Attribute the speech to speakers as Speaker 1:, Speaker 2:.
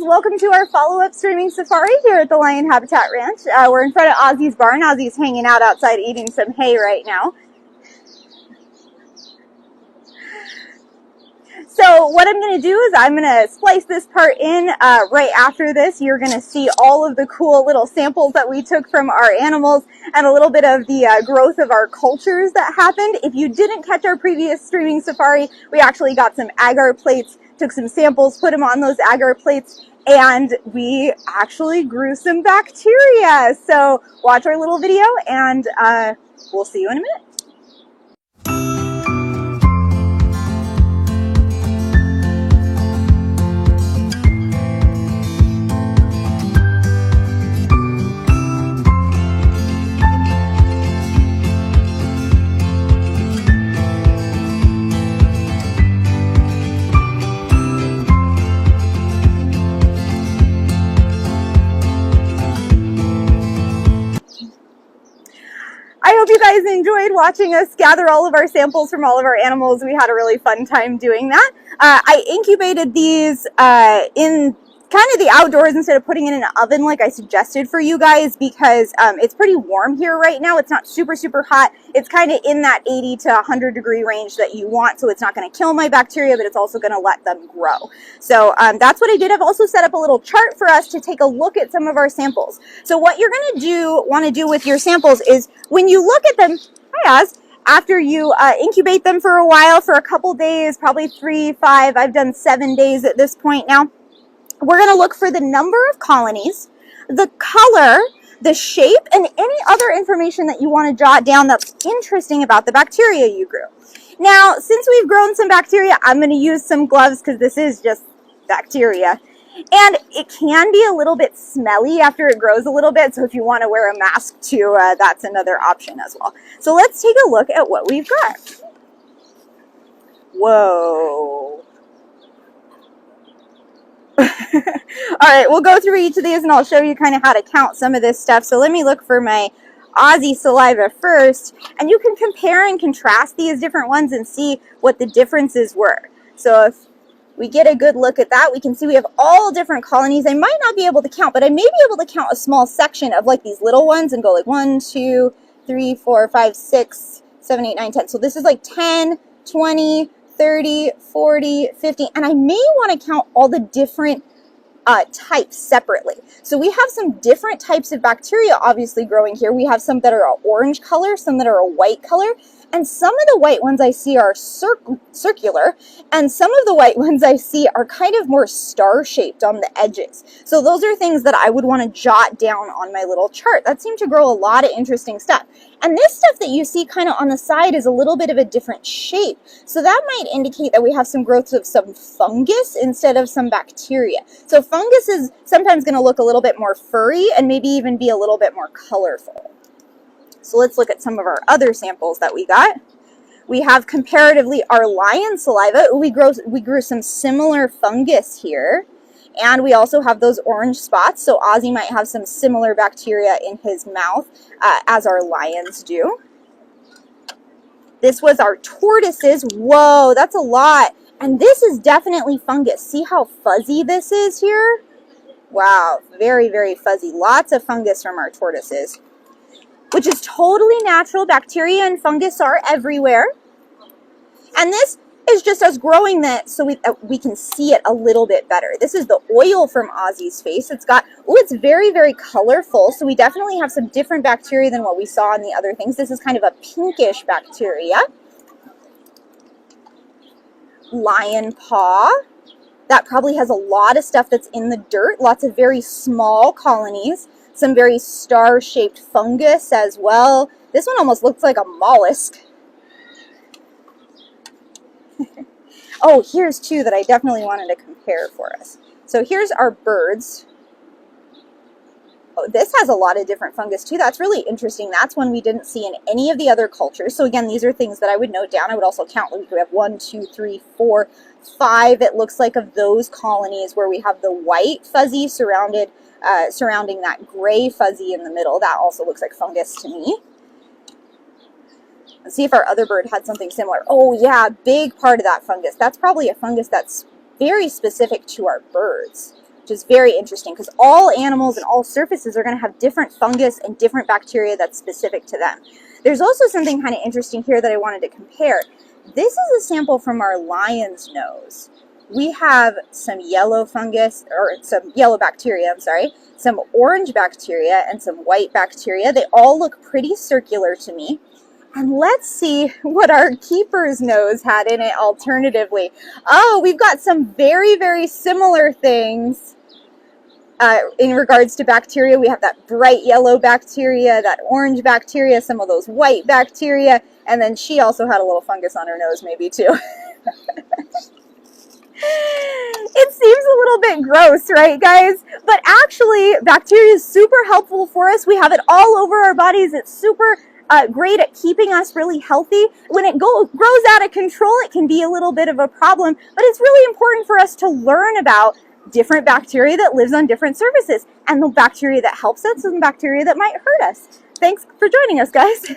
Speaker 1: guys, welcome to our follow-up streaming safari here at the Lion Habitat Ranch. We're in front of Ozzy's barn. Ozzy's hanging out outside eating some hay right now. So what I'm going to do is I'm going to splice this part in right after this. You're going to see all of the cool little samples that we took from our animals and a little bit of the growth of our cultures that happened. If you didn't catch our previous streaming safari, we actually got some agar plates, took some samples, put them on those agar plates, and we actually grew some bacteria. So watch our little video and we'll see you in a minute. I hope you guys enjoyed watching us gather all of our samples from all of our animals. We had a really fun time doing that. I incubated these in kind of the outdoors instead of putting it in an oven like I suggested for you guys because it's pretty warm here right now. It's not super, super hot. It's kind of in that 80 to 100 degree range that you want, so it's not going to kill my bacteria, but it's also going to let them grow. So that's what I did. I've also set up a little chart for us to take a look at some of our samples. So what you're going to want to do with your samples is when you look at them, hi Oz, after you incubate them for a while, for a couple days, probably 3, 5, I've done 7 days at this point now, we're going to look for the number of colonies, the color, the shape, and any other information that you want to jot down that's interesting about the bacteria you grew. Now, since we've grown some bacteria, I'm going to use some gloves because this is just bacteria. And it can be a little bit smelly after it grows a little bit, so if you want to wear a mask too, that's another option as well. So let's take a look at what we've got. Whoa. All right, we'll go through each of these and I'll show you kind of how to count some of this stuff. So let me look for my Ozzy saliva first, and you can compare and contrast these different ones and see what the differences were. So if we get a good look at that, we can see we have all different colonies. I might not be able to count, but I may be able to count a small section of like these little ones and go like 1, 2, 3, 4, 5, 6, 7, 8, 9, 10. So this is like 10, 20, 30, 40, 50, and I may want to count all the different types separately. So we have some different types of bacteria obviously growing here. We have some that are an orange color, some that are a white color, and some of the white ones I see are circular, and some of the white ones I see are kind of more star-shaped on the edges. So those are things that I would want to jot down on my little chart. That seemed to grow a lot of interesting stuff. And this stuff that you see kind of on the side is a little bit of a different shape. So that might indicate that we have some growth of some fungus instead of some bacteria. So fungus is sometimes going to look a little bit more furry and maybe even be a little bit more colorful. So let's look at some of our other samples that we got. We have comparatively our lion saliva. We grew some similar fungus here. And we also have those orange spots. So Ozzy might have some similar bacteria in his mouth as our lions do. This was our tortoises. Whoa, that's a lot. And this is definitely fungus. See how fuzzy this is here? Wow, very, very fuzzy. Lots of fungus from our tortoises, which is totally natural. Bacteria and fungus are everywhere. And this is just us growing that so we can see it a little bit better. This is the oil from Ozzy's face. It's got, oh, it's very, very colorful. So we definitely have some different bacteria than what we saw in the other things. This is kind of a pinkish bacteria. Lion paw. That probably has a lot of stuff that's in the dirt. Lots of very small colonies. Some very star-shaped fungus as well. This one almost looks like a mollusk. Oh, here's two that I definitely wanted to compare for us. So here's our birds. Oh, this has a lot of different fungus too. That's really interesting. That's one we didn't see in any of the other cultures. So again, these are things that I would note down. I would also count. We have 1, 2, 3, 4, 5. It looks like of those colonies where we have the white fuzzy surrounding that gray fuzzy in the middle. That also looks like fungus to me. Let's see if our other bird had something similar. Oh yeah, big part of that fungus. That's probably a fungus that's very specific to our birds. which is very interesting because all animals and all surfaces are going to have different fungus and different bacteria that's specific to them. There's also something kind of interesting here that I wanted to compare. This is a sample from our lion's nose. We have some yellow fungus, or some yellow bacteria, I'm sorry, some orange bacteria, and some white bacteria. They all look pretty circular to me. And let's see what our keeper's nose had in it alternatively. Oh, we've got some very, very similar things in regards to bacteria. We have that bright yellow bacteria, that orange bacteria, some of those white bacteria, and then she also had a little fungus on her nose maybe too. It seems a little bit gross, right, guys? But actually, bacteria is super helpful for us. We have it all over our bodies. It's super great at keeping us really healthy. When it grows out of control, it can be a little bit of a problem, but it's really important for us to learn about different bacteria that lives on different surfaces, and the bacteria that helps us and the bacteria that might hurt us. Thanks for joining us, guys.